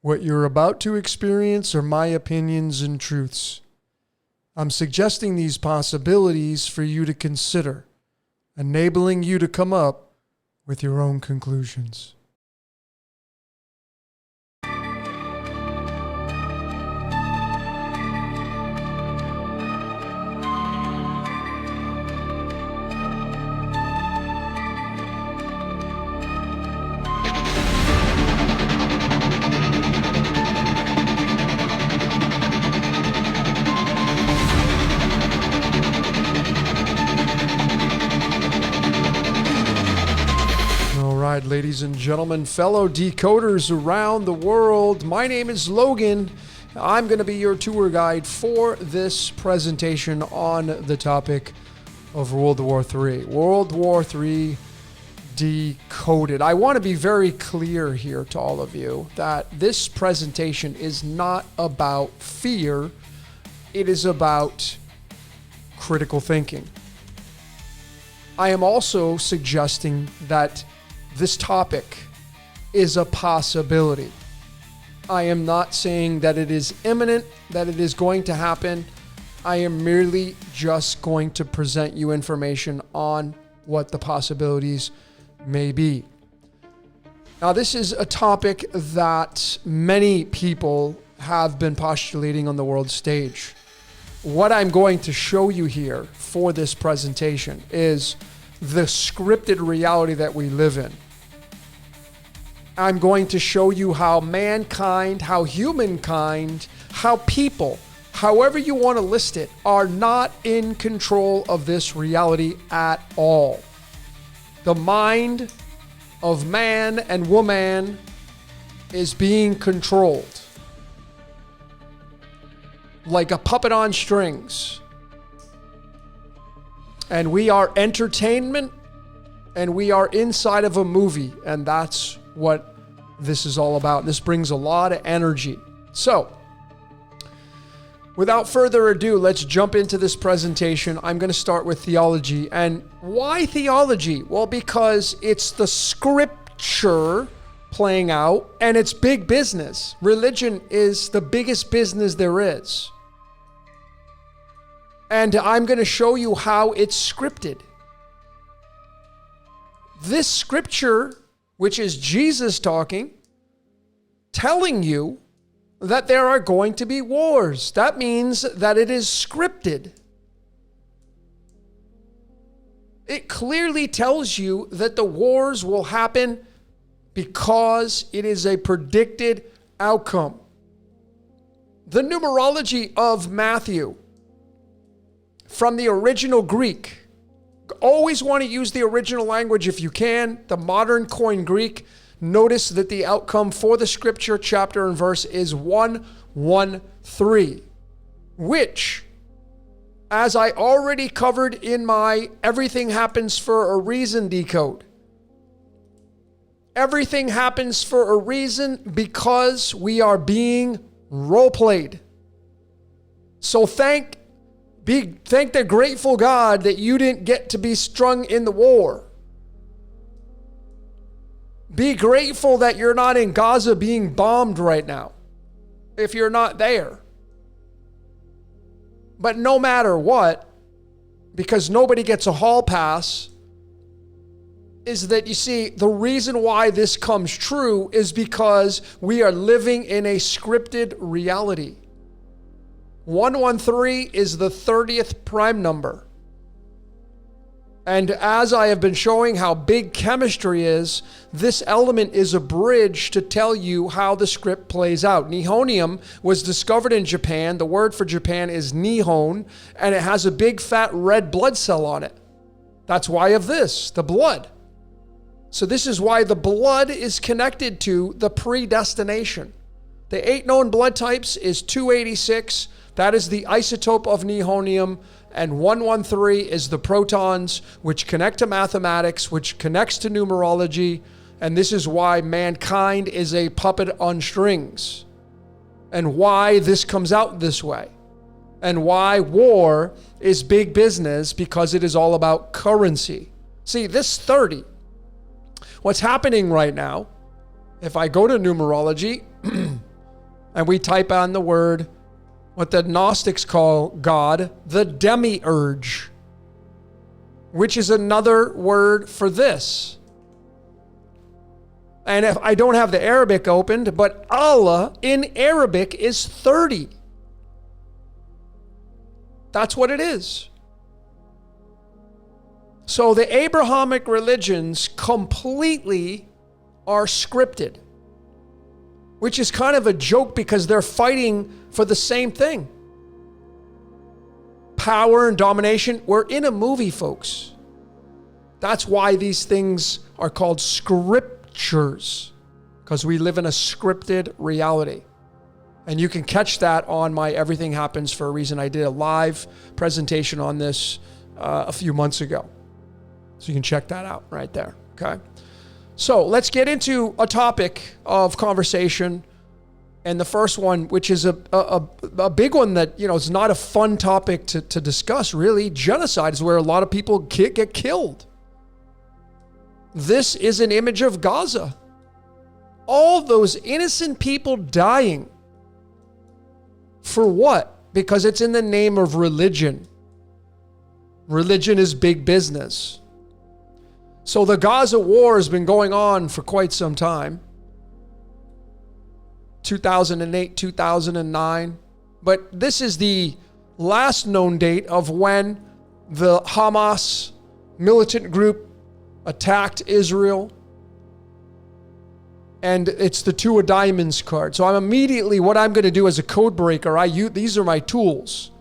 What you're about to experience are my opinions and truths. I'm suggesting these possibilities for you to consider, enabling you to come up with your own conclusions. Ladies and gentlemen, fellow decoders around the world, my name is Logan. I'm going to be your tour guide for this presentation on the topic of World War III. World War III Decoded. I want to be very clear here to all of you that this presentation is not about fear. It is about critical thinking. I am also suggesting that this topic is a possibility. I am not saying that it is imminent, that it is going to happen. I am merely just going to present you information on what the possibilities may be. Now, this is a topic that many people have been postulating on the world stage. What I'm going to show you here for this presentation is the scripted reality that we live in. I'm going to show you how mankind, how humankind, how people, however you want to list it, are not in control of this reality at all. The mind of man and woman is being controlled like a puppet on strings. And we are entertainment, and we are inside of a movie, and that's what this is all about. This brings a lot of energy. So, without further ado, let's jump into this presentation. I'm going to start with theology. And why theology? Well, because it's the scripture playing out, and it's big business. Religion is the biggest business there is. And I'm going to show you how it's scripted. This scripture, which is Jesus talking, telling you that there are going to be wars. That means that it is scripted. It clearly tells you that the wars will happen because it is a predicted outcome. The numerology of Matthew from the original Greek. Always want to use the original language if you can. The modern Koine Greek. Notice that the outcome for the scripture, chapter and verse is 113, which, as I already covered in my Everything Happens for a Reason decode, everything happens for a reason because we are being role-played. So thank the grateful God that you didn't get to be strung in the war. Be grateful that you're not in Gaza being bombed right now, if you're not there. But no matter what, because nobody gets a hall pass, is that, you see, the reason why this comes true is because we are living in a scripted reality. 113 is the 30th prime number. And as I have been showing how big chemistry is, this element is a bridge to tell you how the script plays out. Nihonium was discovered in Japan. The word for Japan is Nihon, and it has a big fat red blood cell on it. That's why of this, the blood. So this is why the blood is connected to the predestination. The 8 known blood types is 286. That is the isotope of nihonium, and 113 is the protons, which connect to mathematics, which connects to numerology, and this is why mankind is a puppet on strings, and why this comes out this way, and why war is big business, because it is all about currency. See, this 30, what's happening right now, if I go to numerology, and we type on the word, what the Gnostics call God, the demiurge, which is another word for this. And if I don't have the Arabic opened, but Allah in Arabic is 30. That's what it is. So the Abrahamic religions completely are scripted, which is kind of a joke because they're fighting for the same thing. Power and domination. We're in a movie, folks. That's why these things are called scriptures, because we live in a scripted reality. And you can catch that on my Everything Happens for a Reason. I did a live presentation on this a few months ago. So you can check that out right there, okay? So let's get into a topic of conversation. And the first one, which is a big one that, is not a fun topic to discuss, really. Genocide is where a lot of people get killed. This is an image of Gaza. All those innocent people dying. For what? Because it's in the name of religion. Religion is big business. So the Gaza war has been going on for quite some time. 2008, 2009. But this is the last known date of when the Hamas militant group attacked Israel. And it's the Two of Diamonds card. So what I'm going to do as a code breaker, these are my tools.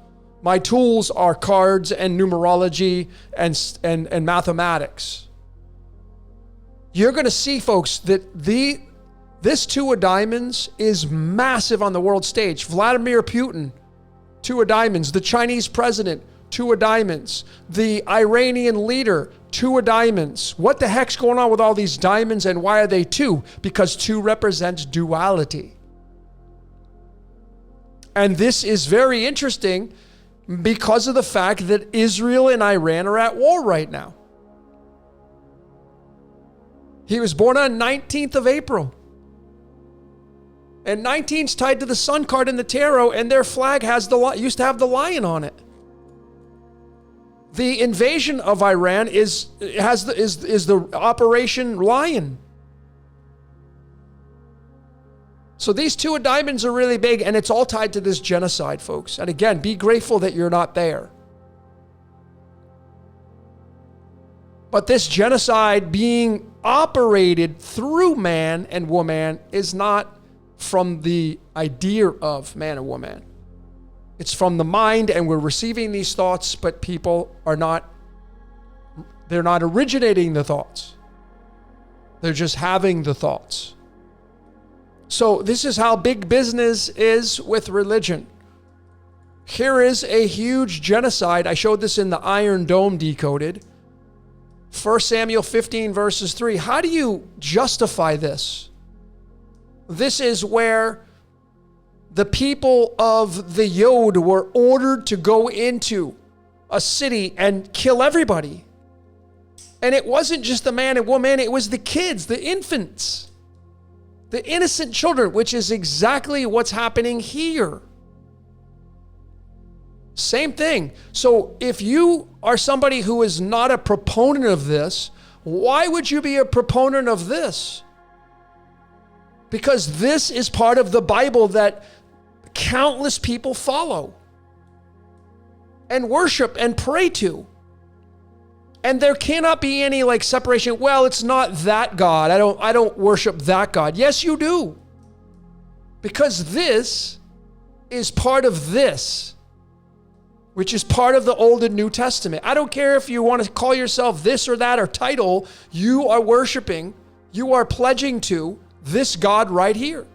My tools are cards and numerology and mathematics. You're going to see, folks, that this Two of Diamonds is massive on the world stage. Vladimir Putin, Two of Diamonds. The Chinese president, Two of Diamonds. The Iranian leader, Two of Diamonds. What the heck's going on with all these diamonds, and why are they two? Because two represents duality. And this is very interesting because of the fact that Israel and Iran are at war right now. He was born on 19th of April. And 19's tied to the sun card in the tarot, and their flag used to have the lion on it. The invasion of Iran is the Operation Lion. So these Two of Diamonds are really big, and it's all tied to this genocide, folks. And again, be grateful that you're not there. But this genocide being operated through man and woman is not from the idea of man and woman. It's from the mind, and we're receiving these thoughts, but people they're not originating the thoughts. They're just having the thoughts. So this is how big business is with religion. Here is a huge genocide. I showed this in the Iron Dome Decoded. 1 Samuel 15 verses 3. How do you justify this? This is where the people of the Yod were ordered to go into a city and kill everybody. And it wasn't just the man and woman, it was the kids, the infants, the innocent children, which is exactly what's happening here. Same thing. So if you are somebody who is not a proponent of this, why would you be a proponent of this? Because this is part of the Bible that countless people follow and worship and pray to. And there cannot be any separation. Well, it's not that God. I don't worship that God. Yes, you do. Because this is part of this, which is part of the Old and New Testament. I don't care if you want to call yourself this or that or title, you are worshiping, you are pledging to this God right here.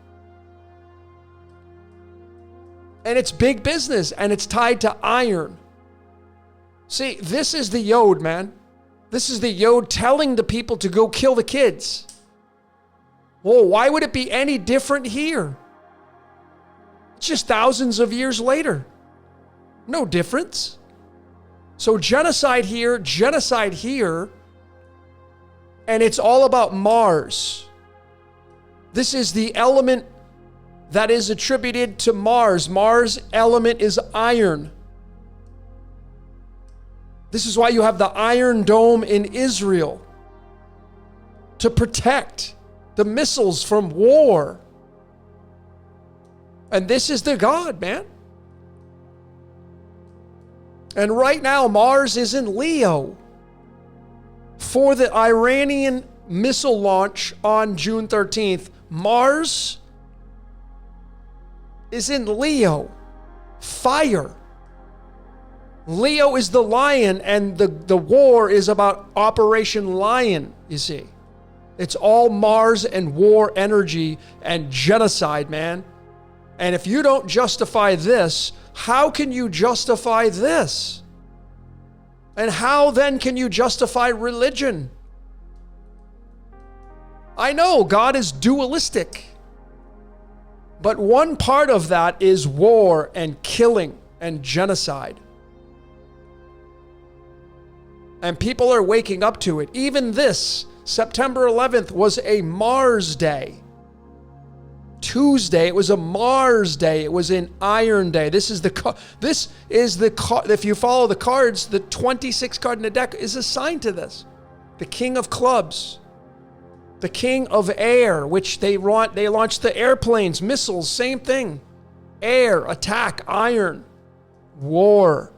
And it's big business, and it's tied to iron. See, this is the Yod, man. This is the Yod telling the people to go kill the kids. Well, why would it be any different here? It's just thousands of years later. No difference. So genocide here, and it's all about Mars. This is the element that is attributed to Mars. Mars element is iron. This is why you have the Iron Dome in Israel, to protect the missiles from war. And this is the God, man. And right now, Mars is in Leo for the Iranian missile launch on June 13th. Mars is in Leo, fire. Leo is the lion, and the war is about Operation Lion, you see. It's all Mars and war energy and genocide, man. And if you don't justify this, how can you justify this? And how then can you justify religion? I know God is dualistic, but one part of that is war and killing and genocide. And people are waking up to it. Even this, September 11th, was a Mars Day. Tuesday, it was a Mars Day. It was an Iron Day. If you follow the cards, the 26th card in the deck is assigned to this. The King of Clubs. The King of Air, which they launched the airplanes, missiles, same thing. Air, attack, iron, war.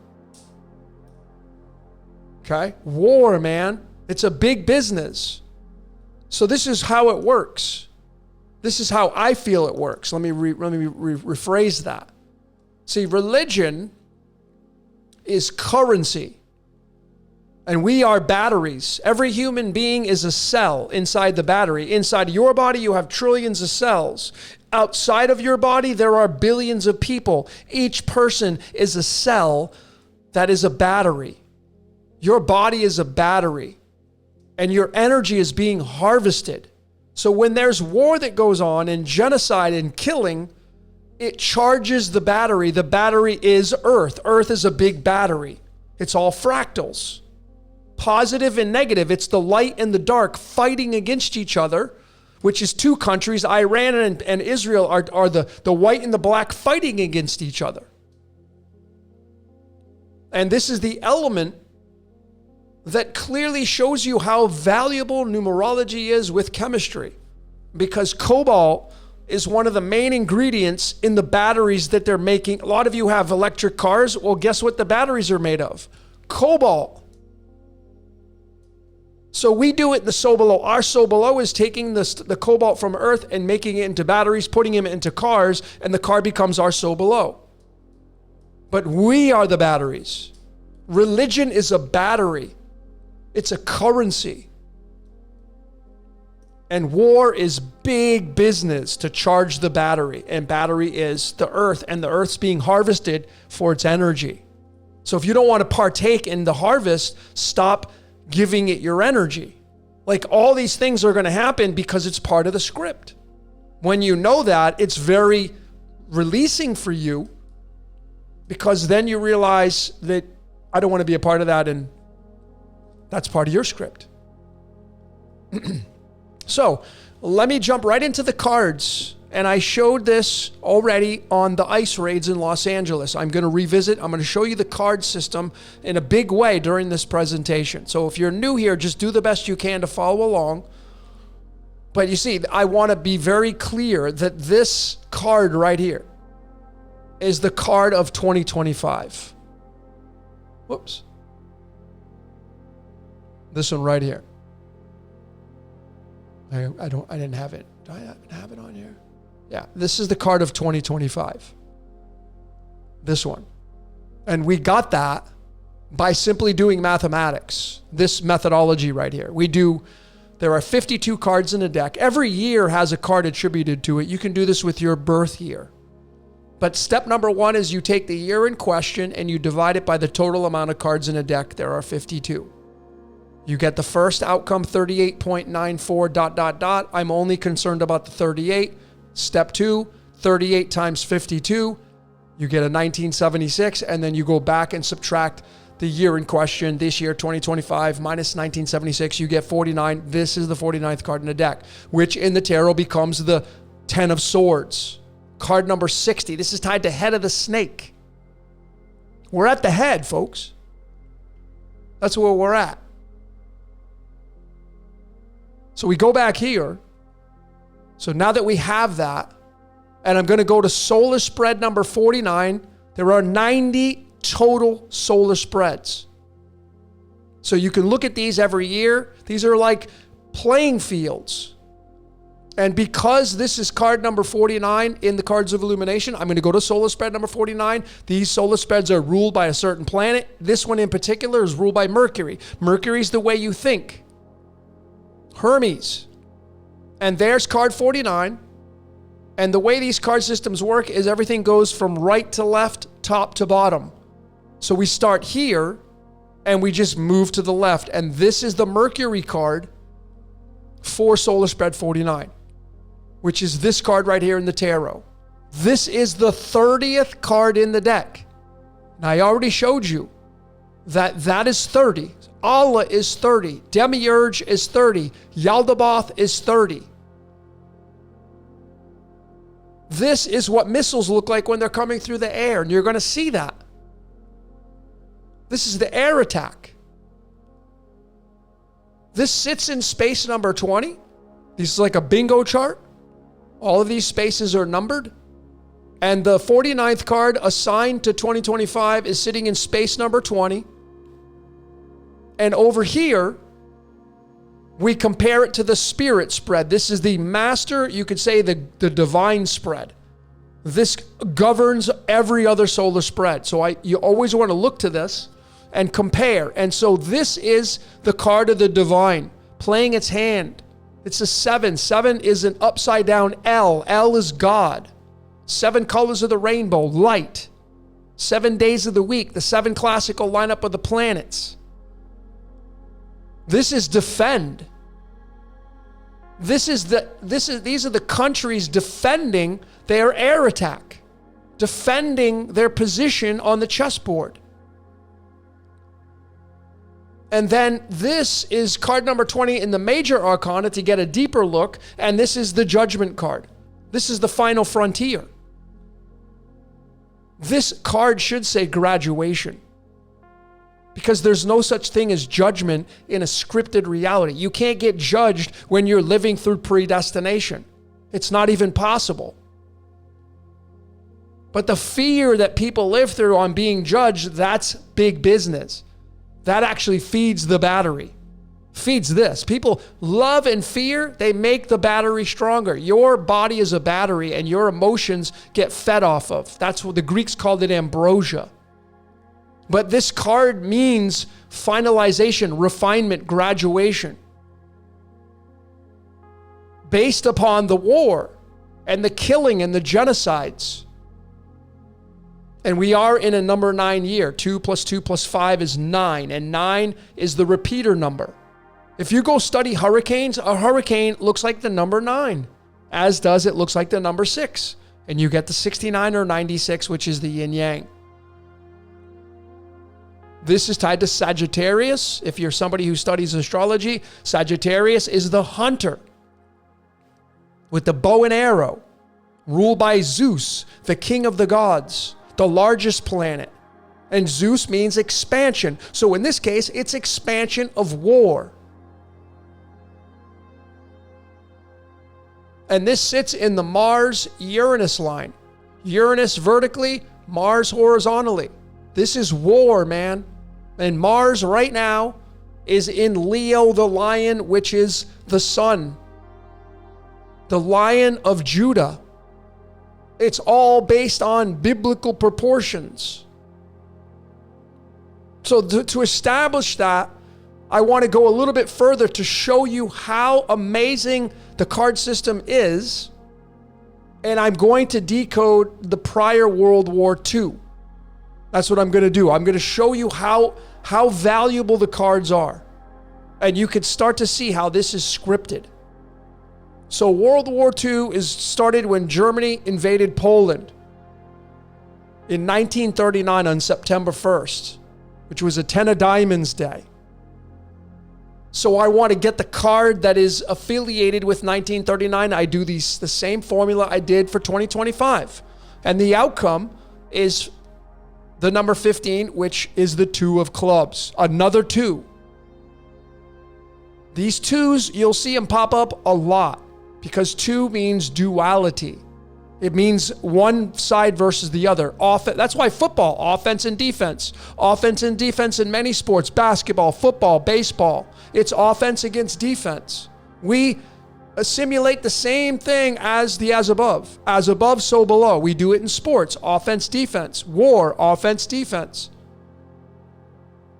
Okay? War, man. It's a big business. So this is how it works. This is how I feel it works. Let me rephrase that. See, religion is currency. And we are batteries. Every human being is a cell inside the battery. Inside your body, you have trillions of cells. Outside of your body, there are billions of people. Each person is a cell that is a battery. Your body is a battery, and your energy is being harvested. So when there's war that goes on and genocide and killing, it charges the battery. The battery is Earth. Earth is a big battery. It's all fractals. Positive and negative. It's the light and the dark fighting against each other, which is two countries. Iran and Israel are the white and the black fighting against each other. And this is the element that clearly shows you how valuable numerology is with chemistry, because cobalt is one of the main ingredients in the batteries that they're making. A lot of you have electric cars. Well, guess what the batteries are made of? Cobalt. So we do it in the SoBelow. Our SoBelow is taking the cobalt from Earth and making it into batteries, putting them into cars, and the car becomes our SoBelow. But we are the batteries. Religion is a battery. It's a currency. And war is big business to charge the battery. And battery is the Earth, and the Earth's being harvested for its energy. So if you don't want to partake in the harvest, stop giving it your energy. Like, all these things are going to happen because it's part of the script. When you know that, it's very releasing for you, because then you realize that I don't want to be a part of that, and that's part of your script. So let me jump right into the cards. And I showed this already on the ice raids in Los Angeles. I'm going to revisit. I'm going to show you the card system in a big way during this presentation. So if you're new here, just do the best you can to follow along. But you see, I want to be very clear that this card right here is the card of 2025. Whoops. This one right here. I didn't have it. Do I have it on here? Yeah, this is the card of 2025. This one. And we got that by simply doing mathematics. This methodology right here. There are 52 cards in a deck. Every year has a card attributed to it. You can do this with your birth year. But step number one is you take the year in question and you divide it by the total amount of cards in a deck. There are 52. You get the first outcome, 38.94 ... I'm only concerned about the 38. Step two, 38 times 52. You get a 1976, and then you go back and subtract the year in question. This year, 2025 minus 1976, you get 49. This is the 49th card in the deck, which in the tarot becomes the 10 of Swords. Card number 60. This is tied to head of the snake. We're at the head, folks. That's where we're at. So we go back here. So now that we have that, and I'm going to go to solar spread number 49, there are 90 total solar spreads. So you can look at these every year. These are like playing fields. And because this is card number 49 in the Cards of Illumination, I'm going to go to solar spread number 49. These solar spreads are ruled by a certain planet. This one in particular is ruled by Mercury. Mercury's the way you think. Hermes. And there's card 49. And the way these card systems work is everything goes from right to left, top to bottom. So we start here and we just move to the left. And this is the Mercury card for solar spread 49, which is this card right here in the tarot. This is the 30th card in the deck. And I already showed you that that is 30. Allah is 30. Demiurge is 30. Yaldabaoth is 30. This is what missiles look like when they're coming through the air, and you're going to see that. This is the air attack. This sits in space number 20. This is like a bingo chart. All of these spaces are numbered. And the 49th card assigned to 2025 is sitting in space number 20. And over here, we compare it to the spirit spread. This is the master, you could say the divine spread. This governs every other solar spread. So you always want to look to this and compare. And so this is the card of the divine, playing its hand. It's a 7. 7 is an upside down L. L is God. 7 colors of the rainbow, light. 7 days of the week, the 7 classical lineup of the planets. This is defend. These are the countries defending their air attack, defending their position on the chessboard. And then this is card number 20 in the major arcana to get a deeper look, and this is the judgment card. This is the final frontier. This card should say graduation, because there's no such thing as judgment in a scripted reality. You can't get judged when you're living through predestination. It's not even possible. But the fear that people live through on being judged, that's big business. That actually feeds the battery, feeds this. People love and fear, they make the battery stronger. Your body is a battery and your emotions get fed off of. That's what the Greeks called it, ambrosia. But this card means finalization, refinement, graduation. Based upon the war and the killing and the genocides. And we are in a number 9 year. 2 plus 2 plus 5 is 9. And 9 is the repeater number. If you go study hurricanes, a hurricane looks like the number 9. As does it looks like the number 6. And you get the 69 or 96, which is the yin yang. This is tied to Sagittarius. If you're somebody who studies astrology, Sagittarius is the hunter with the bow and arrow, ruled by Zeus, the king of the gods, the largest planet. And Zeus means expansion. So in this case, it's expansion of war. And this sits in the Mars-Uranus line. Uranus vertically, Mars horizontally. This is war, man. And Mars right now is in Leo the lion, which is the sun. The Lion of Judah. It's all based on biblical proportions. So to establish that, I want to go a little bit further to show you how amazing the card system is. And I'm going to decode the prior World War II. That's what I'm going to do. I'm going to show you how valuable the cards are. And you can start to see how this is scripted. So World War II is started when Germany invaded Poland in 1939 on September 1st, which was a 10 of Diamonds day. So I want to get the card that is affiliated with 1939. I do the same formula I did for 2025. And the outcome is the number 15, which is the 2 of clubs. Another 2. These 2s, you'll see them pop up a lot because 2 means duality. It means one side versus the other. That's why football, offense and defense. Offense and defense in many sports, basketball, football, baseball. It's offense against defense. We simulate the same thing as the as above. As above, so below. We do it in sports, offense, defense. War, offense, defense.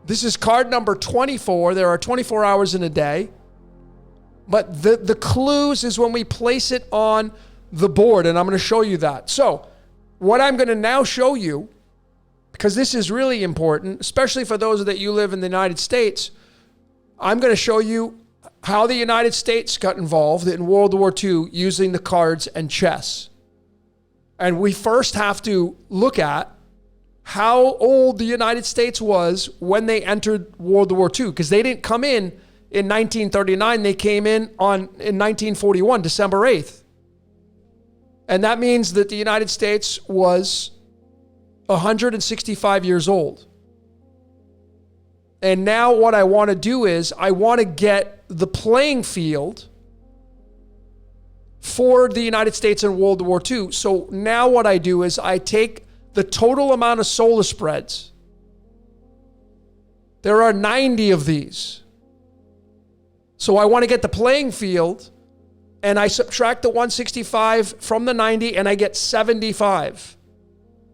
This is card number 24. There are 24 hours in a day. But the clues is when we place it on the board, and I'm going to show you that. So what I'm going to now show you, because this is really important, especially for those that you live in the United States, I'm going to show you how the United States got involved in World War II using the cards and chess. And we first have to look at how old the United States was when they entered World War II, because they didn't come in 1939. They came in 1941, December 8th. And that means that the United States was 165 years old. And now what I want to do is I want to get the playing field for the United States in World War II. So now what I do is I take the total amount of solar spreads. There are 90 of these. So I want to get the playing field, and I subtract the 165 from the 90, and I get 75.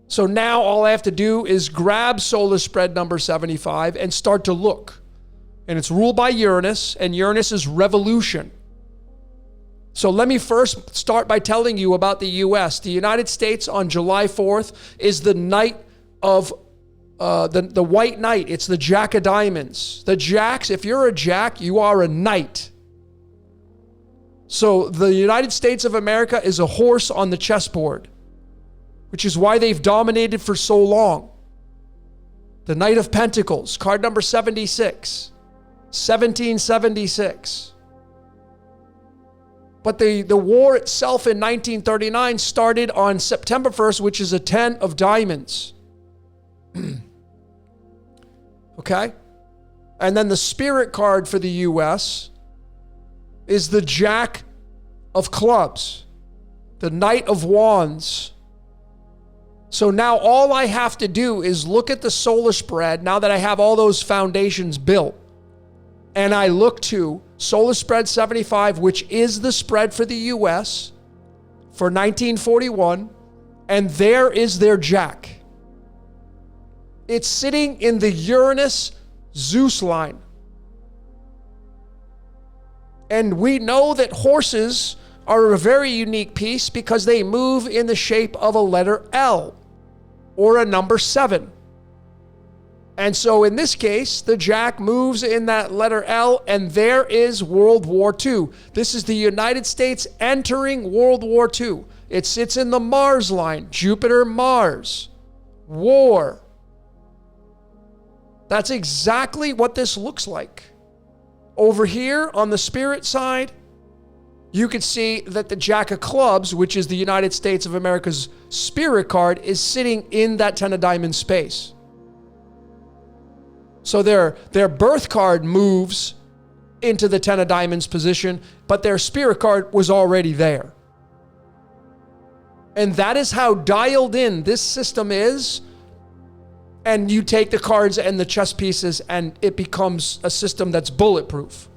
So now all I have to do is grab solar spread number 75 and start to look. And it's ruled by Uranus, and Uranus is revolution. So let me first start by telling you about the U.S. The United States on July 4th is the night of the white knight. It's the Jack of Diamonds. The Jacks, if you're a Jack, you are a knight. So the United States of America is a horse on the chessboard, which is why they've dominated for so long. The Knight of Pentacles, card number 76, 1776. But the war itself in 1939 started on September 1st, which is a 10 of diamonds. Okay? And then the spirit card for the U.S. is the Jack of Clubs, the Knight of Wands. So now all I have to do is look at the solar spread now that I have all those foundations built. And I look to solar spread 75, which is the spread for the U.S. for 1941. And there is their Jack. It's sitting in the Uranus-Zeus line. And we know that horses are a very unique piece because they move in the shape of a letter L or a number 7. And so in this case, the Jack moves in that letter L, and there is World War II. This is the United States entering World War II. It sits in the Mars line, Jupiter, Mars, war. That's exactly what this looks like. Over here on the spirit side, you can see that the Jack of Clubs, which is the United States of America's spirit card, is sitting in that 10 of diamonds space. So their birth card moves into the 10 of diamonds position, but their spirit card was already there. And that is how dialed in this system is. And you take the cards and the chess pieces, and it becomes a system that's bulletproof.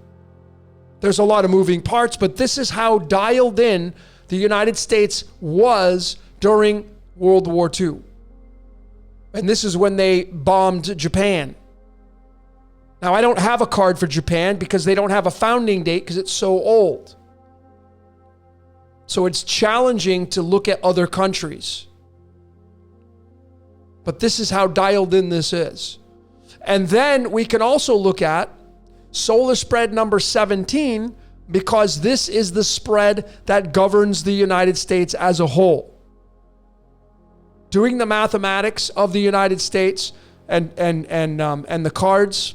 There's a lot of moving parts, but this is how dialed in the United States was during World War II. And this is when they bombed Japan. Now, I don't have a card for Japan because they don't have a founding date because it's so old. So it's challenging to look at other countries. But this is how dialed in this is. And then we can also look at solar spread number 17 because this is the spread that governs the United States as a whole. Doing the mathematics of the United States and the cards,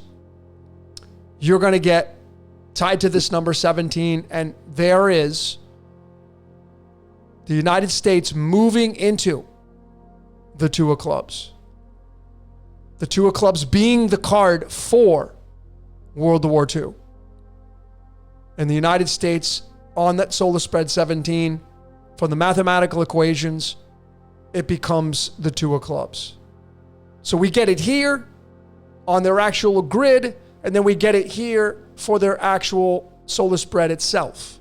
you're going to get tied to this number 17. And there is the United States moving into the Two of Clubs. The Two of Clubs being the card for World War II. And the United States on that solar spread 17, from the mathematical equations, it becomes the Two of Clubs. So we get it here on their actual grid, and then we get it here for their actual solar spread itself.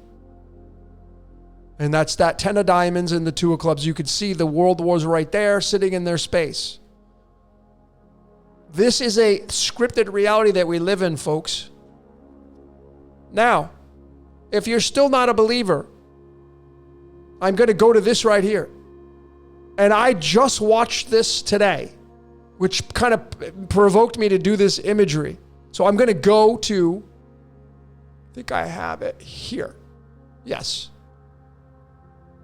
And that's that 10 of diamonds and the Two of Clubs. You could see the world wars right there sitting in their space. This is a scripted reality that we live in, folks. Now, if you're still not a believer, I'm going to go to this right here. And I just watched this today, which kind of provoked me to do this imagery. So I'm going to go to, I think I have it here. Yes.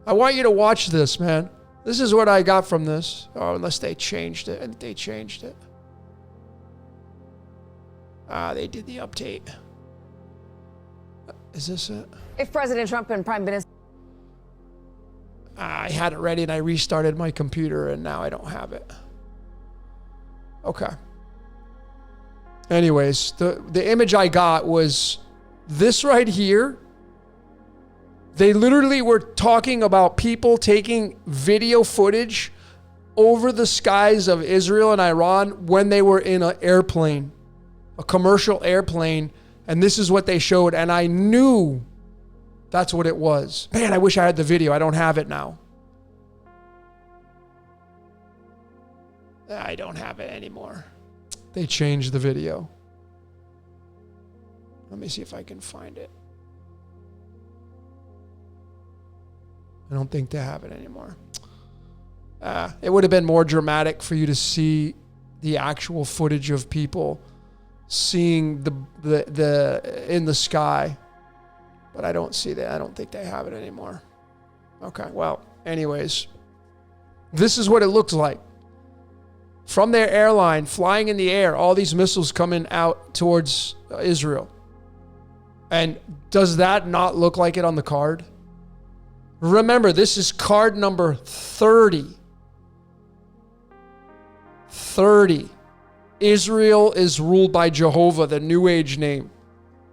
I want you to watch this, man. This is what I got from this. Oh, unless they changed it. I think they changed it. They did the update. Is this it? If President Trump and Prime Minister... I had it ready and I restarted my computer and now I don't have it. Okay. Anyways, the image I got was this right here. They literally were talking about people taking video footage over the skies of Israel and Iran when they were in an airplane, a commercial airplane. And this is what they showed. And I knew that's what it was. Man, I wish I had the video. I don't have it now. I don't have it anymore. They changed the video. Let me see if I can find it. I don't think they have it anymore. It would have been more dramatic for you to see the actual footage of people seeing the in the sky. But I don't see that. I don't think they have it anymore. Okay, well, anyways. This is what it looks like. From their airline, flying in the air, all these missiles coming out towards Israel. And does that not look like it on the card? Remember, this is card number 30. 30. Israel is ruled by Jehovah, the New Age name,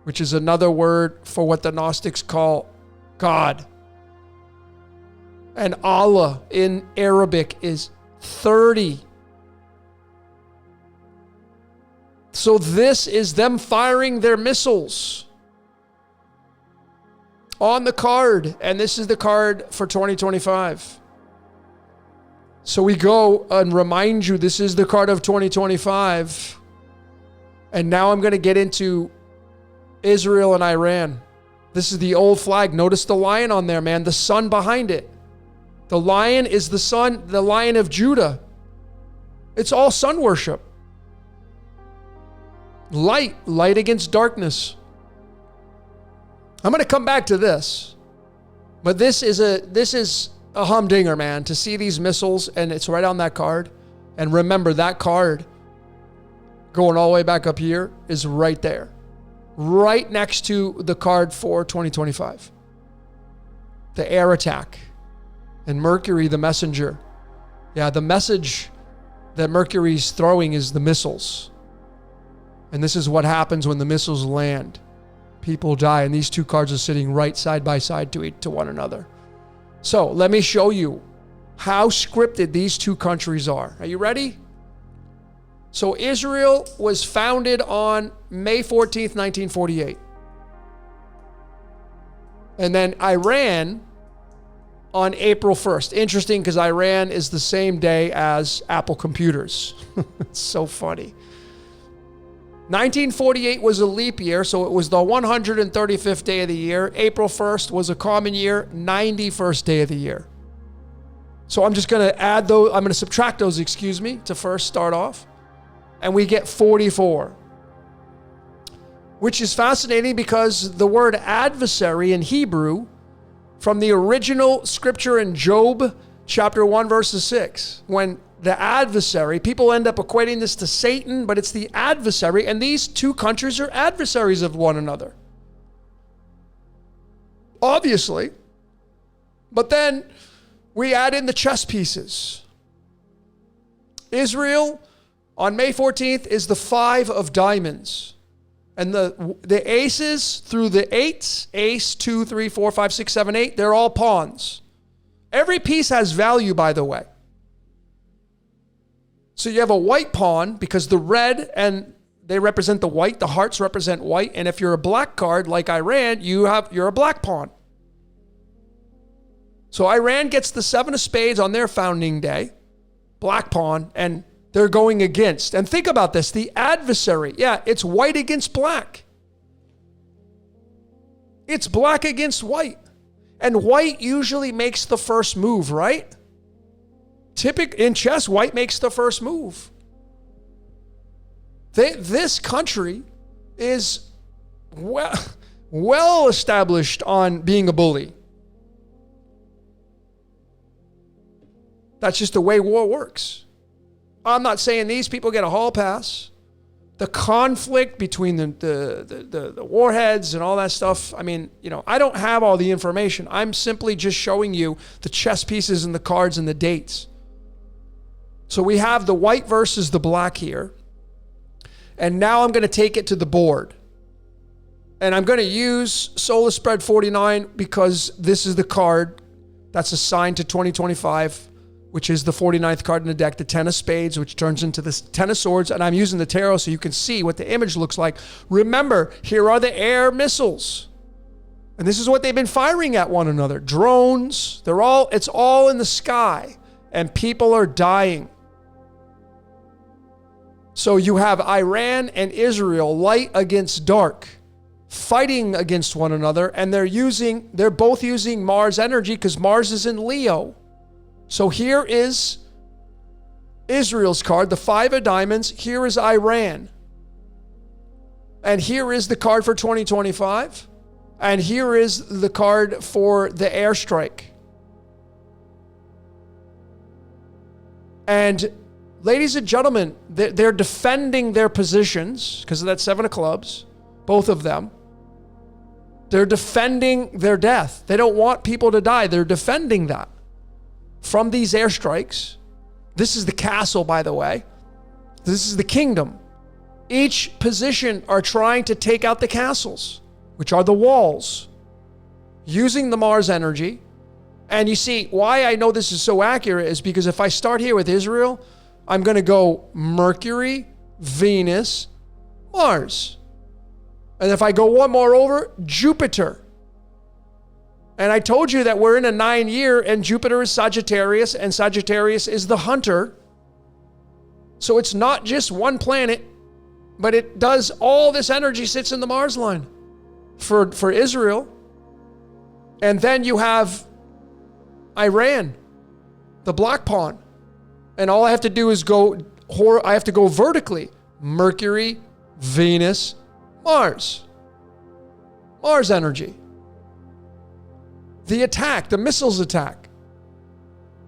which is another word for what the Gnostics call God. And Allah in Arabic is 30. So this is them firing their missiles on the card. And this is the card for 2025. So we go and remind you, this is the card of 2025. And now I'm going to get into Israel and Iran. This is the old flag. Notice the lion on there, man. The sun behind it. The lion is the sun, the Lion of Judah. It's all sun worship. Light against darkness. I'm going to come back to this. But this is a humdinger, man, to see these missiles, and it's right on that card. And remember, that card going all the way back up here is right there. Right next to the card for 2025. The air attack. And Mercury, the messenger. Yeah, the message that Mercury's throwing is the missiles. And this is what happens when the missiles land. People die, and these two cards are sitting right side by side to one another. So let me show you how scripted these two countries are. Are you ready? So Israel was founded on May 14th, 1948. And then Iran on April 1st. Interesting, because Iran is the same day as Apple computers. It's so funny. 1948 was a leap year, so it was the 135th day of the year. April 1st was a common year, 91st day of the year. So I'm just going to add those, I'm going to subtract those, to first start off. And we get 44. Which is fascinating because the word adversary in Hebrew, from the original scripture in Job chapter 1 verses 6, when the adversary, people end up equating this to Satan, but it's the adversary, and these two countries are adversaries of one another. obviously. But then we add in the chess pieces. Israel on May 14th is the 5 of diamonds. And the aces through the 8s, ace, 2, 3, 4, 5, 6, 7, 8, they're all pawns. Every piece has value, by the way. So you have a white pawn because the red and they represent the white, the hearts represent white. And if you're a black card like Iran, you're a black pawn. So Iran gets the 7 of spades on their founding day, black pawn, and they're going against. And think about this, the adversary, it's white against black. It's black against white. And white usually makes the first move, right? In chess, white makes the first move. This country is well established on being a bully. That's just the way war works. I'm not saying these people get a hall pass. The conflict between the warheads and all that stuff, I mean, I don't have all the information. I'm simply just showing you the chess pieces and the cards and the dates. So we have the white versus the black here. And now I'm going to take it to the board. And I'm going to use Solar Spread 49 because this is the card that's assigned to 2025, which is the 49th card in the deck, the 10 of spades, which turns into the 10 of swords. And I'm using the tarot so you can see what the image looks like. Remember, here are the air missiles. And this is what they've been firing at one another. Drones, it's all in the sky. And people are dying. So you have Iran and Israel, light against dark, fighting against one another. And they're both using Mars energy because Mars is in Leo. So here is Israel's card, the 5 of diamonds. Here is Iran. And here is the card for 2025. And here is the card for the airstrike. And ladies and gentlemen, they're defending their positions because of that 7 of clubs, both of them. They're defending their death. They don't want people to die. They're defending that from these airstrikes. This is the castle, by the way. This is the kingdom. Each position are trying to take out the castles, which are the walls, using the Mars energy. And you see, why I know this is so accurate is because if I start here with Israel, I'm going to go Mercury, Venus, Mars. And if I go one more over, Jupiter. And I told you that we're in a 9-year and Jupiter is Sagittarius and Sagittarius is the hunter. So it's not just one planet, but it does all this energy sits in the Mars line for Israel. And then you have Iran, the black pawn. And all I have to do is I have to go vertically. Mercury, Venus, Mars. Mars energy. The attack, the missiles attack.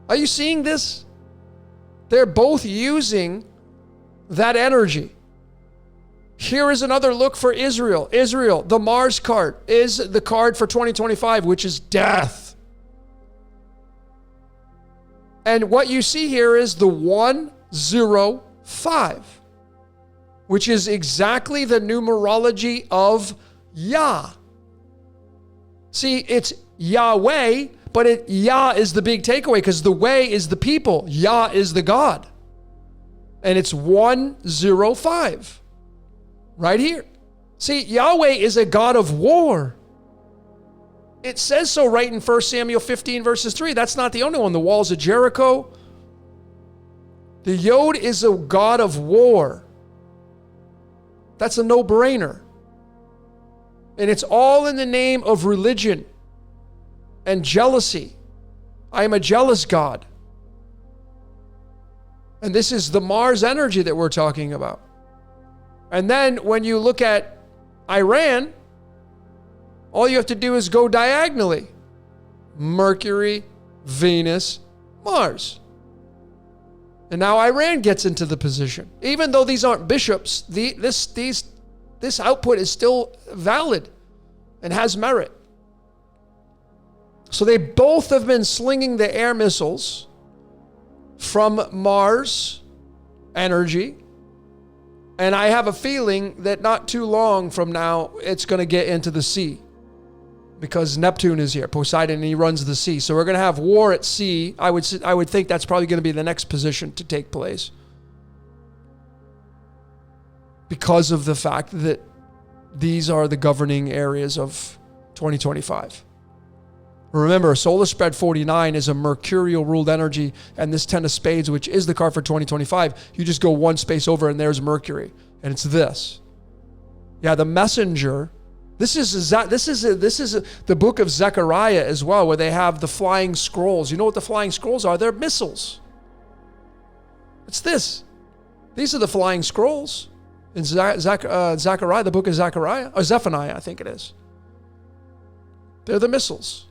Are you seeing this? They're both using that energy. Here is another look for Israel. Israel, the Mars card, is the card for 2025, which is death. And what you see here is the 105, which is exactly the numerology of Yah. See, it's Yahweh, but Yah is the big takeaway because the way is the people. Yah is the God. And it's 105 right here. See, Yahweh is a God of war. It says so right in 1 Samuel 15 verses 3. That's not the only one. The walls of Jericho. The Yod is a God of war. That's a no-brainer. And it's all in the name of religion and jealousy. I am a jealous God. And this is the Mars energy that we're talking about. And then when you look at Iran, all you have to do is go diagonally. Mercury, Venus, Mars. And now Iran gets into the position. Even though these aren't bishops, this output is still valid and has merit. So they both have been slinging the air missiles from Mars energy. And I have a feeling that not too long from now, it's going to get into the sea. Because Neptune is here, Poseidon, and he runs the sea. So we're going to have war at sea. I would think that's probably going to be the next position to take place. Because of the fact that these are the governing areas of 2025. Remember, solar spread 49 is a mercurial ruled energy, and this 10 of spades, which is the card for 2025, you just go one space over and there's Mercury, and it's this. Yeah, the messenger. This is the book of Zechariah as well, where they have the flying scrolls. You know what the flying scrolls are? They're missiles. It's this. These are the flying scrolls in Zechariah, the book of Zechariah, or Zephaniah, I think it is. They're the missiles.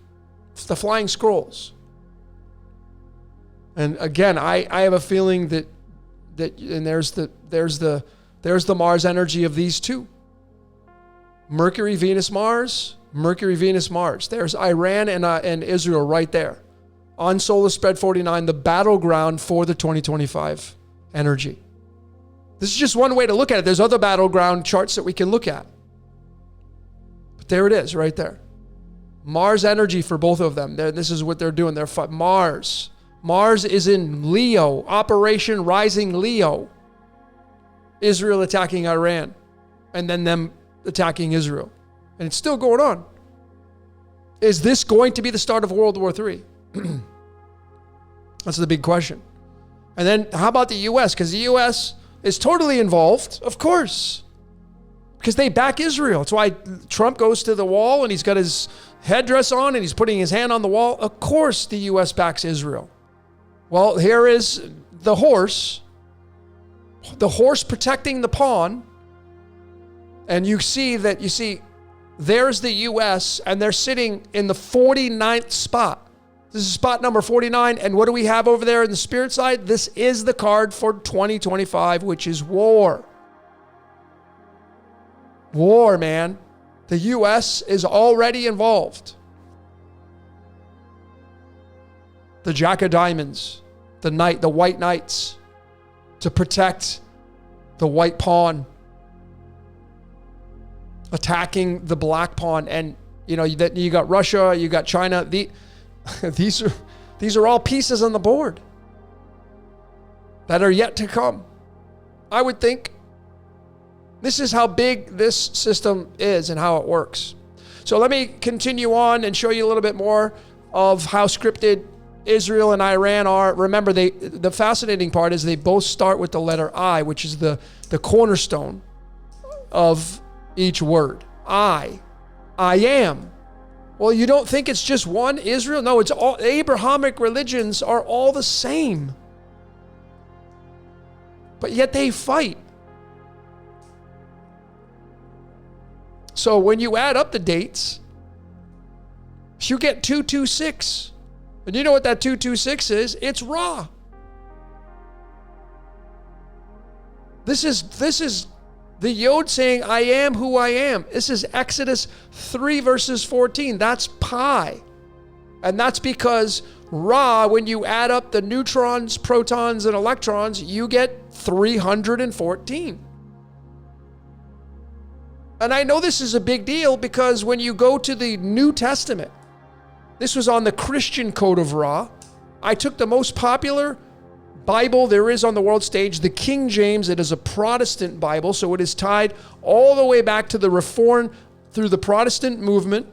It's the flying scrolls. And again, I have a feeling that and there's the Mars energy of these two. Mercury, Venus, Mars. Mercury, Venus, Mars. There's Iran and Israel right there. On solar spread 49, the battleground for the 2025 energy. This is just one way to look at it. There's other battleground charts that we can look at. But there it is right there. Mars energy for both of them. This is what they're doing. They're Mars. Mars is in Leo. Operation Rising Leo. Israel attacking Iran. And then them attacking Israel. And it's still going on. Is this going to be the start of World War III? That's the big question. And then how about the U.S.? Because the U.S. is totally involved, of course. Because they back Israel. That's why Trump goes to the wall and he's got his headdress on and he's putting his hand on the wall. Of course the U.S. backs Israel. Well, here is the horse protecting the pawn. And you see, there's the U.S. and they're sitting in the 49th spot. This is spot number 49. And what do we have over there in the spirit side? This is the card for 2025, which is war. War, man. The U.S. is already involved. The Jack of Diamonds, the White Knights, to protect the white pawn, attacking the black pawn. And you got Russia, you got China. These are all pieces on the board that are yet to come. I would think this is how big this system is and how it works. So let me continue on and show you a little bit more of how scripted Israel and Iran are. Remember, the fascinating part is they both start with the letter I, which is the cornerstone of each word. I am. Well, you don't think it's just one Israel? No, it's all. Abrahamic religions are all the same. But yet they fight. So when you add up the dates, you get 226. And you know what that 226 is? It's Ra. This is the Yod saying, I am who I am. This is Exodus 3 verses 14. That's pi. And that's because Ra, when you add up the neutrons, protons, and electrons, you get 314. And I know this is a big deal because when you go to the New Testament, this was on the Christian code of Ra. I took the most popular Bible there is on the world stage, the King James. It is a Protestant Bible, so it is tied all the way back to the Reform through the Protestant movement.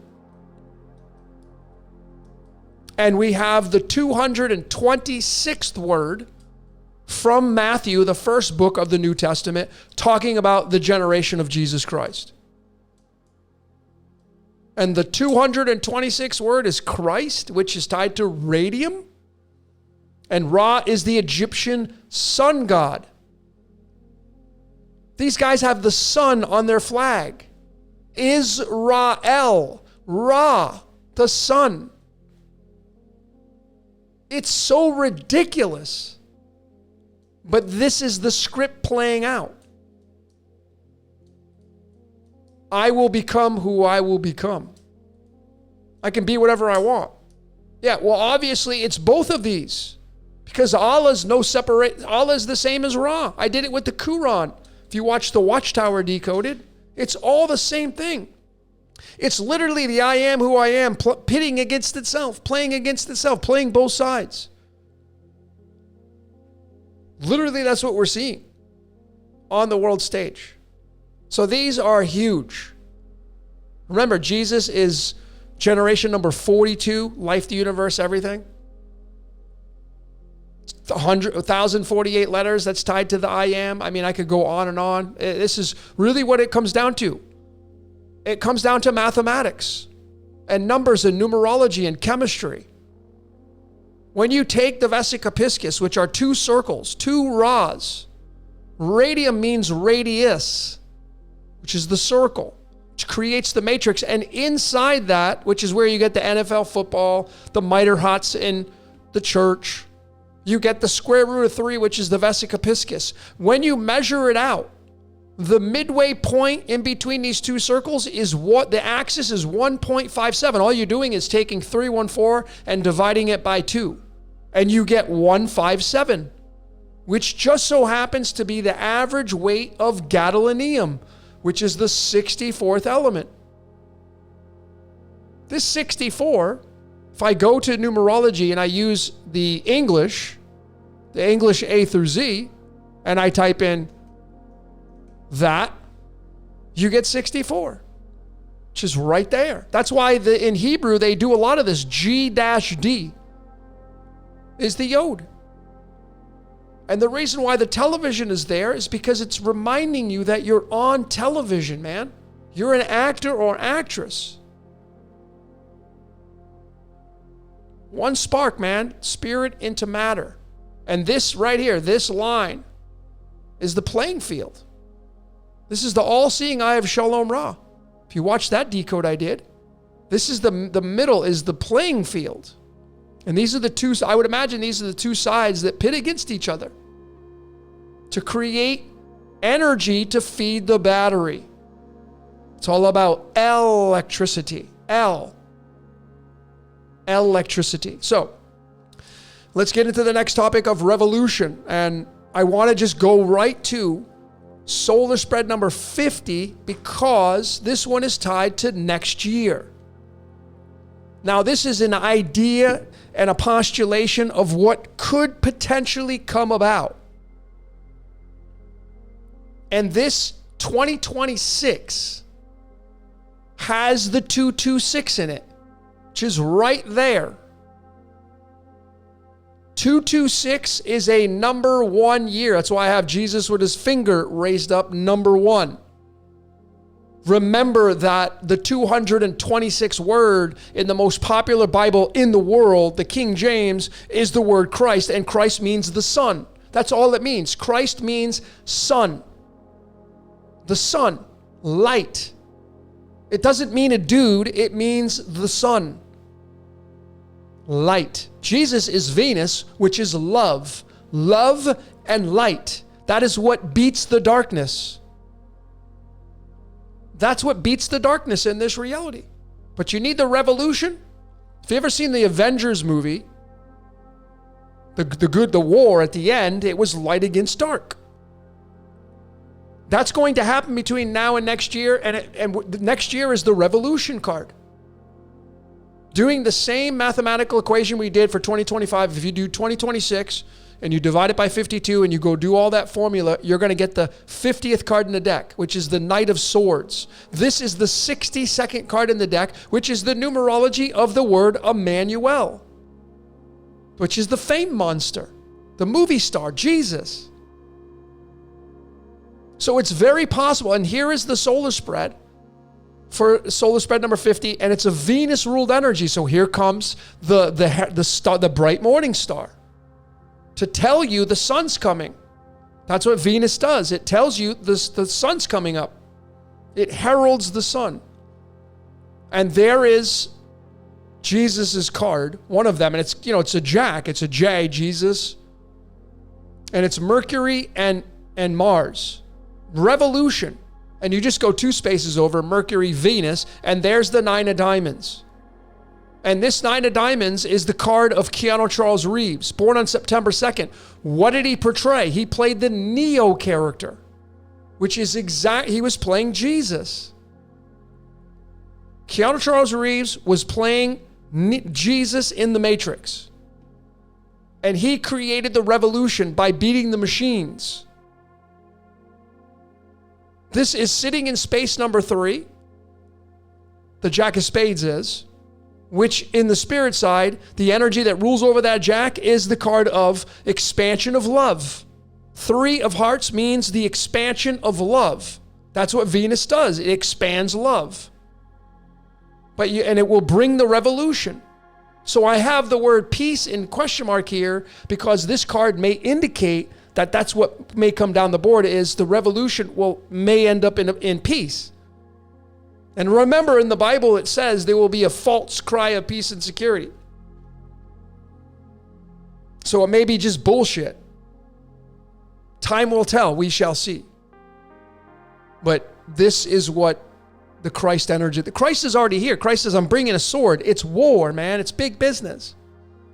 And we have the 226th word from Matthew, the first book of the New Testament, talking about the generation of Jesus Christ. And the 226th word is Christ, which is tied to radium. And Ra is the Egyptian sun god. These guys have the sun on their flag. Israel, Ra, the sun. It's so ridiculous. But this is the script playing out. I will become who I will become. I can be whatever I want. Yeah, well, obviously it's both of these because Allah's the same as Ra. I did it with the Quran. If you watch the Watchtower Decoded, it's all the same thing. It's literally the I am who I am, pitting against itself, playing against itself, playing both sides. Literally, that's what we're seeing on the world stage. So these are huge. Remember, Jesus is generation number 42, life, the universe, everything. 1,048 letters that's tied to the I am. I mean, I could go on and on. This is really what it comes down to. It comes down to mathematics and numbers and numerology and chemistry. When you take the Vesica Piscis, which are two circles, two Ra's, radium means radius, which is the circle, which creates the matrix. And inside that, which is where you get the NFL football, the miter hots in the church, you get the square root of 3, which is the Vesica Piscis. When you measure it out, the midway point in between these two circles is what the axis is 1.57. All you're doing is taking 314 and dividing it by 2. And you get 157, which just so happens to be the average weight of gadolinium, which is the 64th element. This 64, if I go to numerology and I use the English A through Z, and I type in that, you get 64, which is right there. That's why in Hebrew, they do a lot of this. G-D is the yod. And the reason why the television is there is because it's reminding you that you're on television, man. You're an actor or actress. One spark, man. Spirit into matter. And this right here, this line, is the playing field. This is the all-seeing eye of Shalom Ra. If you watch that decode I did, this is the middle is the playing field. And these are the two, I would imagine these are the two sides that pit against each other to create energy to feed the battery. It's all about electricity. Electricity. So let's get into the next topic of revolution. And I want to just go right to solar spread number 50 because this one is tied to next year. Now, this is an idea and a postulation of what could potentially come about. And this 2026 has the 226 in it, which is right there. 226 is a number 1 year. That's why I have Jesus with his finger raised up, number 1. Remember that the 226th word in the most popular Bible in the world, the King James, is the word Christ, and Christ means the sun. That's all it means. Christ means sun. The sun, light. It doesn't mean a dude, it means the sun. Light. Jesus is Venus, which is love. Love and light. That is what beats the darkness. That's what beats the darkness in this reality. But you need the revolution. If you ever seen the Avengers movie, the war at the end, it was light against dark. That's going to happen between now and next year, and next year is the revolution card. Doing the same mathematical equation we did for 2025, if you do 2026 and you divide it by 52 and you go do all that formula, you're going to get the 50th card in the deck, which is the Knight of Swords. This is the 62nd card in the deck, which is the numerology of the word Emmanuel, which is the fame monster, the movie star, Jesus. So it's very possible, and here is the solar spread for solar spread number 50, and it's a Venus-ruled energy. So here comes the star, the bright morning star, to tell you the sun's coming. That's what Venus does. It tells you the sun's coming up. It heralds the sun. And there is Jesus's card, one of them, and it's a jack, it's a J, Jesus, and it's Mercury and Mars. Revolution. And you just go 2 spaces over Mercury, Venus, and there's the 9 of diamonds. And this 9 of diamonds is the card of Keanu Charles Reeves, born on September 2nd. What did he portray? He played the Neo character, which is he was playing Jesus. Keanu Charles Reeves was playing Jesus in the Matrix. And he created the revolution by beating the machines. This is sitting in space number 3. The Jack of Spades is. Which in the spirit side, the energy that rules over that Jack is the card of expansion of love. 3 of hearts means the expansion of love. That's what Venus does. It expands love. And it will bring the revolution. So I have the word peace in question mark here because this card may indicate that that's what may come down the board is the revolution may end up in peace. And remember, in the Bible, it says there will be a false cry of peace and security. So it may be just bullshit. Time will tell. We shall see. But this is what the Christ energy. The Christ is already here. Christ says, I'm bringing a sword. It's war, man. It's big business.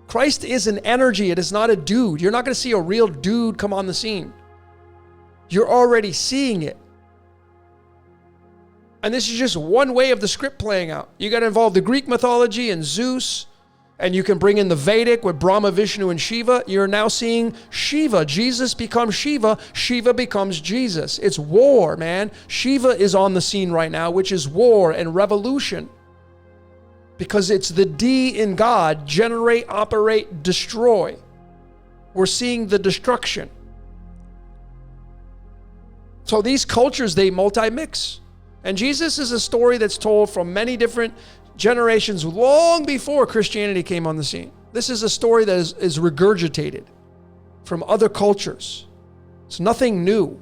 Christ is an energy. It is not a dude. You're not going to see a real dude come on the scene. You're already seeing it. And this is just one way of the script playing out. You got to involve the Greek mythology and Zeus, and you can bring in the Vedic with Brahma, Vishnu, and Shiva. You're now seeing Shiva. Jesus becomes Shiva. Shiva becomes Jesus. It's war, man. Shiva is on the scene right now, which is war and revolution. Because it's the D in God, generate, operate, destroy. We're seeing the destruction. So these cultures, they multi-mix. And Jesus is a story that's told from many different generations long before Christianity came on the scene. This is a story that is regurgitated from other cultures. It's nothing new.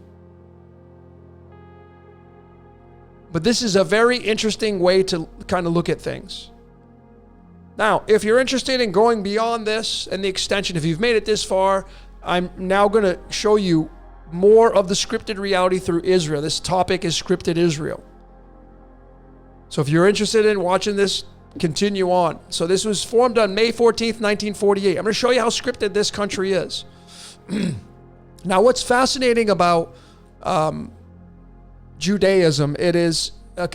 But this is a very interesting way to kind of look at things. Now, if you're interested in going beyond this and the extension, if you've made it this far, I'm now going to show you more of the scripted reality through Israel. This topic is scripted Israel. So if you're interested in watching this, continue on. So this was formed on May 14th, 1948. I'm going to show you how scripted this country is. Now, what's fascinating about Judaism, it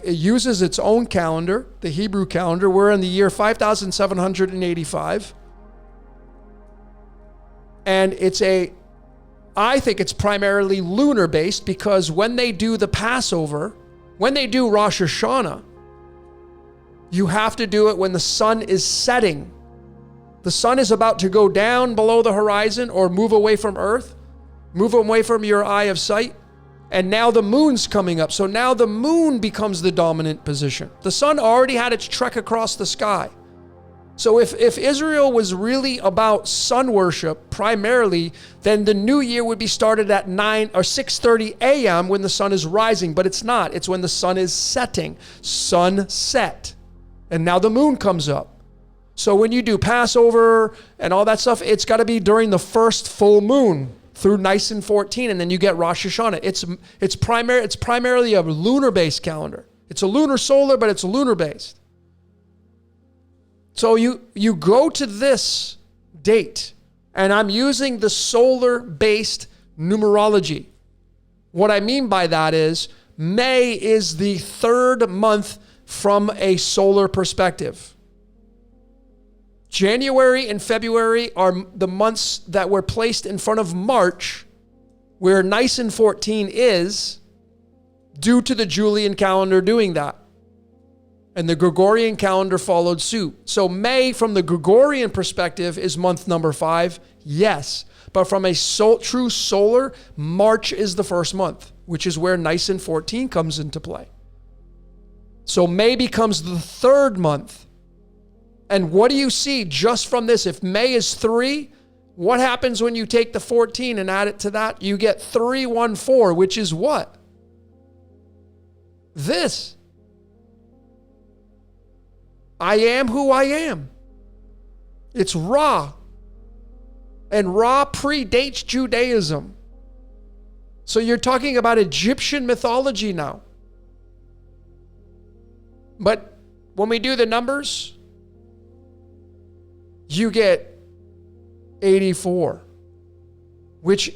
uses its own calendar, the Hebrew calendar. We're in the year 5785. And I think it's primarily lunar based because when they do the Passover, when they do Rosh Hashanah, you have to do it when the sun is setting. The sun is about to go down below the horizon or move away from Earth, move away from your eye of sight. And now the moon's coming up. So now the moon becomes the dominant position. The sun already had its trek across the sky. So if Israel was really about sun worship primarily, then the new year would be started at 9 or 6:30 a.m. when the sun is rising, but it's not. It's when the sun is setting. Sunset. And now the moon comes up. So when you do Passover and all that stuff, it's got to be during the first full moon through Nisan 14, and then you get Rosh Hashanah. It's primarily a lunar-based calendar. It's a lunar solar, but it's lunar-based. So you go to this date, and I'm using the solar-based numerology. What I mean by that is May is the third month from a solar perspective. January and February are the months that were placed in front of March, where Nisan 14 is, due to the Julian calendar doing that. And the Gregorian calendar followed suit. So May, from the Gregorian perspective, is month number 5, yes. But from a true solar, March is the first month, which is where Nisan 14 comes into play. So May becomes the third month. And what do you see just from this? If May is 3, what happens when you take the 14 and add it to that? You get 314, which is what? This. I am who I am. It's Ra. And Ra predates Judaism. So you're talking about Egyptian mythology now. But when we do the numbers, you get 84, which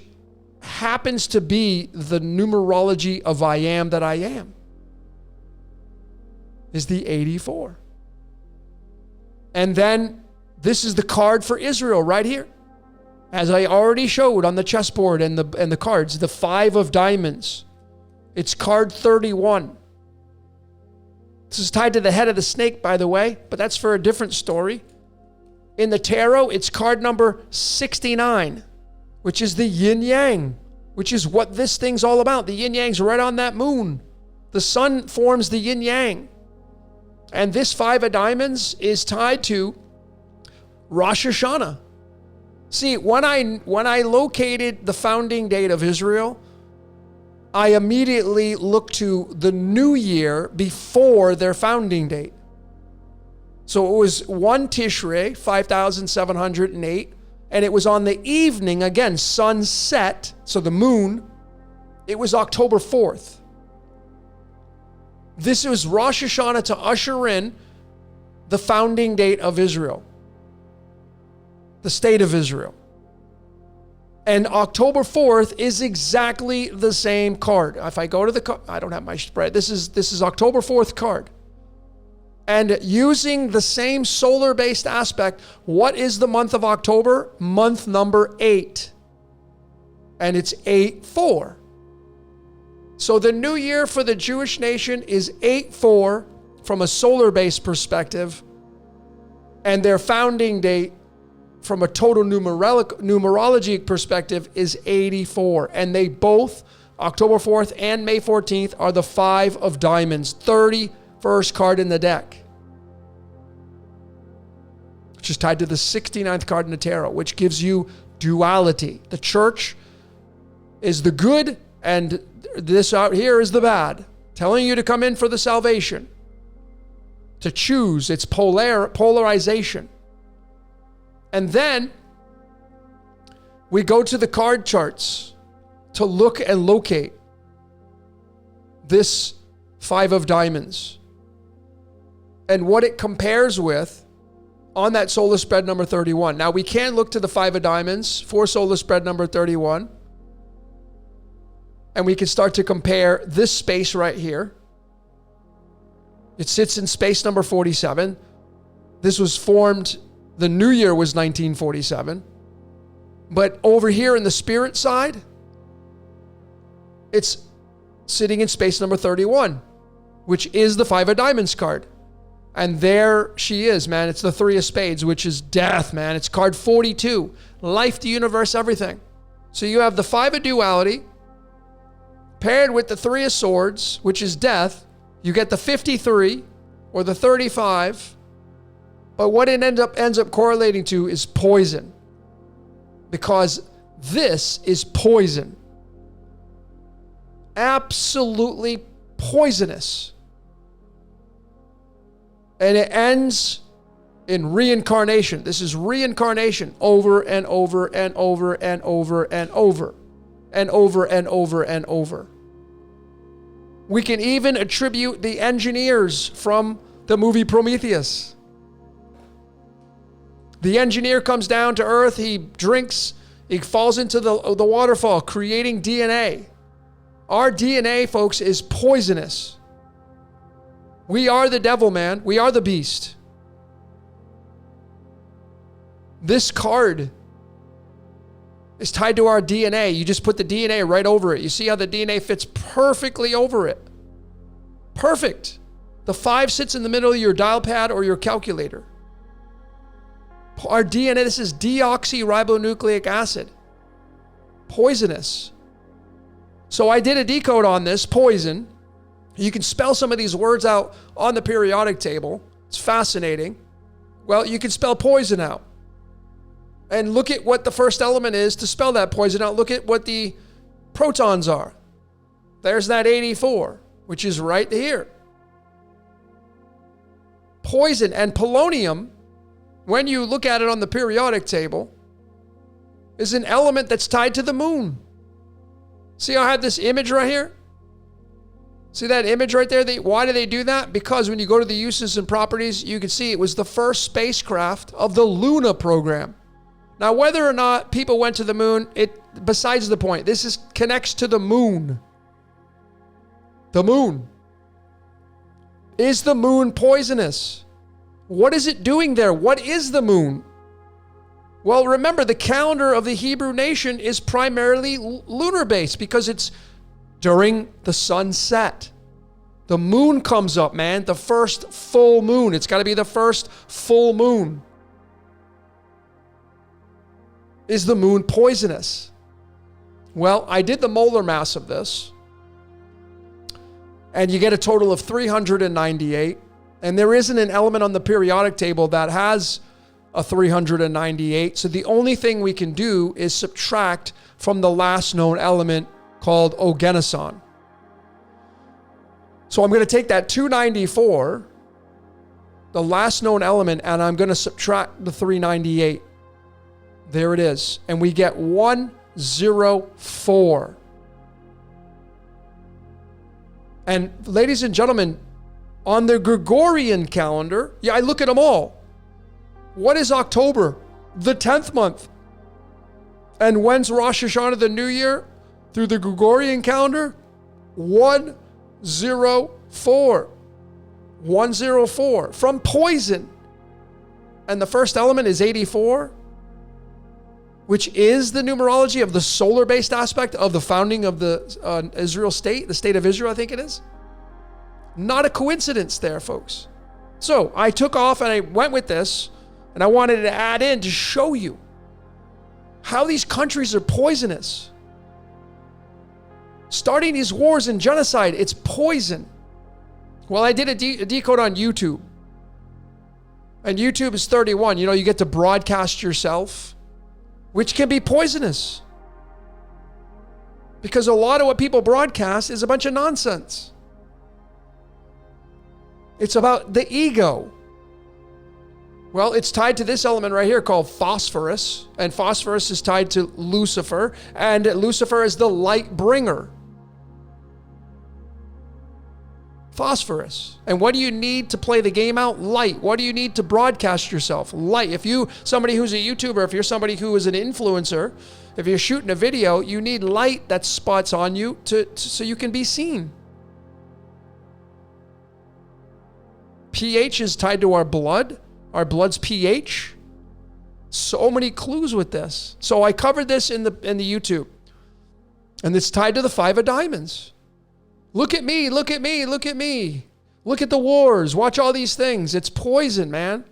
happens to be the numerology of I am that I am, is the 84. And then this is the card for Israel right here. As I already showed on the chessboard and the cards, the 5 of diamonds. It's card 31. This is tied to the head of the snake, by the way, but that's for a different story. In the tarot, it's card number 69, which is the yin-yang, which is what this thing's all about. The yin-yang's right on that moon. The sun forms the yin-yang. And this 5 of diamonds is tied to Rosh Hashanah. See, when I located the founding date of Israel, I immediately looked to the new year before their founding date. So it was 1 Tishrei, 5708, and it was on the evening, again, sunset, so the moon, it was October 4th. This was Rosh Hashanah to usher in the founding date of Israel, the state of Israel. And October 4th is exactly the same card. If I go to the card, I don't have my spread. This is October 4th card. And using the same solar-based aspect, what is the month of October? Month number 8. And it's 8-4. So the new year for the Jewish nation is 8-4 from a solar-based perspective. And their founding date from a total numerology perspective is 84. And they both, October 4th and May 14th, are the 5 of diamonds, 31st card in the deck, which is tied to the 69th card in the tarot, which gives you duality. The church is the good, and this out here is the bad, telling you to come in for the salvation, to choose. It's polarization. And then we go to the card charts to look and locate this 5 of diamonds and what it compares with on that solar spread number 31. Now we can look to the 5 of diamonds for solar spread number 31. And we can start to compare this space right here. It sits in space number 47. This was formed, the new year was 1947. But over here in the spirit side, it's sitting in space number 31, which is the 5 of diamonds card. And there she is, man. It's the 3 of spades, which is death, man. It's card 42. Life, the universe, everything. So you have the 5 of duality paired with the 3 of swords, which is death. You get the 53 or the 35. But what it ends up correlating to is poison. Because this is poison. Absolutely poisonous. And it ends in reincarnation. This is reincarnation over and over and over and over and over and over and over and over. We can even attribute the engineers from the movie Prometheus. The engineer comes down to Earth, he drinks, he falls into the waterfall, creating DNA. Our DNA, folks, is poisonous. We are the devil, man. We are the beast. This card is tied to our DNA. You just put the DNA right over it. You see how the DNA fits perfectly over it. Perfect. The 5 sits in the middle of your dial pad or your calculator. Our DNA, this is deoxyribonucleic acid. Poisonous. So I did a decode on this, poison. You can spell some of these words out on the periodic table. It's fascinating. Well, you can spell poison out. And look at what the first element is to spell that poison out. Look at what the protons are. There's that 84, which is right here. Poison and polonium, when you look at it on the periodic table, is an element that's tied to the moon. See how I have this image right here? See that image right there? Why do they do that? Because when you go to the uses and properties, you can see it was the first spacecraft of the Luna program. Now, whether or not people went to the moon, besides the point. This connects to the moon. The moon. Is the moon poisonous? What is it doing there? What is the moon? Well, remember, the calendar of the Hebrew nation is primarily lunar-based because it's during the sunset. The moon comes up, man. The first full moon. It's got to be the first full moon. Is the moon poisonous? Well, I did the molar mass of this. And you get a total of 398. And there isn't an element on the periodic table that has a 398. So the only thing we can do is subtract from the last known element called Oganesson. So I'm going to take that 294, the last known element, and I'm going to subtract the 398. There it is. And we get 104. And ladies and gentlemen, on the Gregorian calendar, I look at them all. What is October? The 10th month. And when's Rosh Hashanah, the New Year? Through the Gregorian calendar? 104. 104. From poison. And the first element is 84, which is the numerology of the solar-based aspect of the founding of the Israel state, the state of Israel, I think it is. Not a coincidence there, folks. So I took off and I went with this, and I wanted to add in to show you how these countries are poisonous. Starting these wars and genocide, it's poison. Well, I did a decode on YouTube. And YouTube is 31. You know, you get to broadcast yourself, which can be poisonous. Because a lot of what people broadcast is a bunch of nonsense. It's about the ego. Well, it's tied to this element right here called phosphorus. And phosphorus is tied to Lucifer. And Lucifer is the light bringer. Phosphorus. And what do you need to play the game out? Light. What do you need to broadcast yourself? Light. If you, somebody who's a YouTuber, if you're somebody who is an influencer, if you're shooting a video, you need light that spots on you so you can be seen. pH is tied to our blood. Our blood's pH. So many clues with this. So I covered this in the YouTube. And it's tied to the 5 of diamonds. Look at me, look at me, look at me. Look at the wars. Watch all these things. It's poison, man.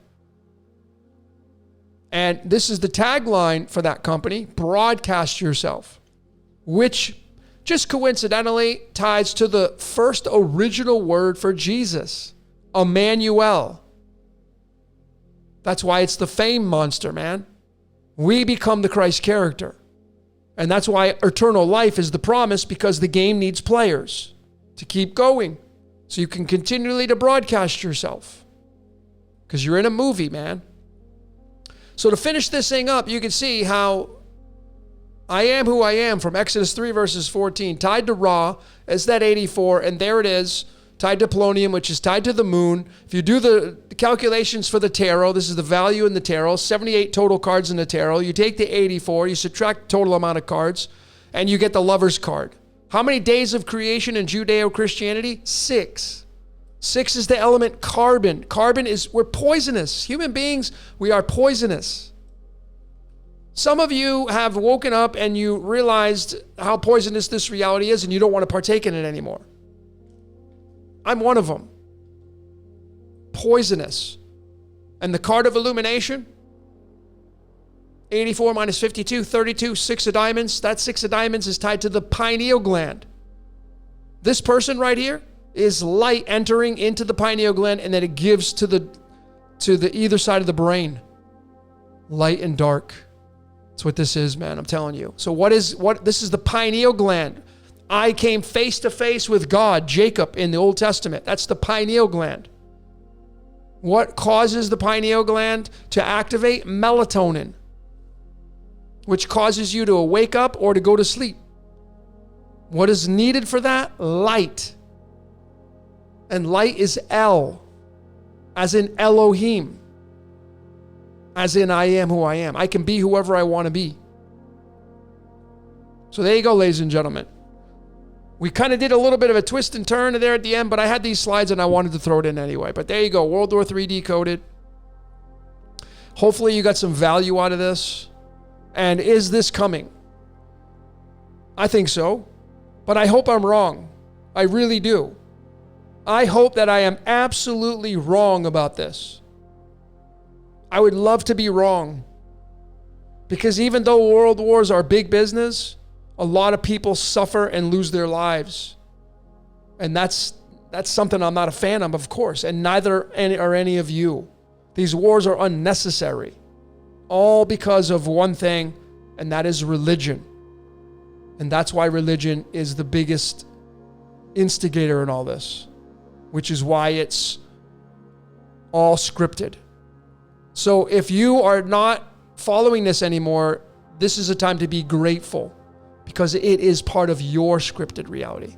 And this is the tagline for that company, broadcast yourself, which just coincidentally ties to the first original word for Jesus, Emmanuel. That's why it's the fame monster, man. We become the Christ character. And that's why eternal life is the promise, because the game needs players to keep going. So you can continually to broadcast yourself. Because you're in a movie, man. So to finish this thing up, you can see how I am who I am from Exodus 3 verses 14. Tied to Ra is that 84. And there it is. Tied to polonium, which is tied to the moon. If you do the calculations for the tarot, this is the value in the tarot, 78 total cards in the tarot. You take the 84, you subtract the total amount of cards, and you get the lover's card. How many days of creation in Judeo-Christianity? 6. 6 is the element carbon. Carbon is, we're poisonous. Human beings, we are poisonous. Some of you have woken up and you realized how poisonous this reality is and you don't want to partake in it anymore. I'm one of them. Poisonous. And the card of illumination, 84 minus 52, 32, 6 of diamonds. That 6 of diamonds is tied to the pineal gland. This person right here is light entering into the pineal gland, and then it gives to the either side of the brain. Light and dark. That's what this is, man. I'm telling you. So this is the pineal gland. I came face to face with God, Jacob, in the Old Testament. That's the pineal gland. What causes the pineal gland to activate? Melatonin, which causes you to wake up or to go to sleep. What is needed for that? Light. And light is El, as in Elohim, as in I am who I am. I can be whoever I want to be. So there you go, ladies and gentlemen. We kind of did a little bit of a twist and turn there at the end, but I had these slides and I wanted to throw it in anyway. But there you go, World War III Decoded. Hopefully you got some value out of this. And is this coming? I think so. But I hope I'm wrong. I really do. I hope that I am absolutely wrong about this. I would love to be wrong. Because even though world wars are big business, a lot of people suffer and lose their lives. And that's something I'm not a fan of course. And neither are any of you. These wars are unnecessary. All because of one thing, and that is religion. And that's why religion is the biggest instigator in all this, which is why it's all scripted. So if you are not following this anymore, this is a time to be grateful because it is part of your scripted reality.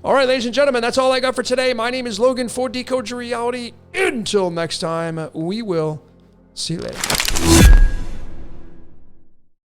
All right, ladies and gentlemen, that's all I got for today. My name is Logan for Decode Your Reality. Until next time, we will see you later.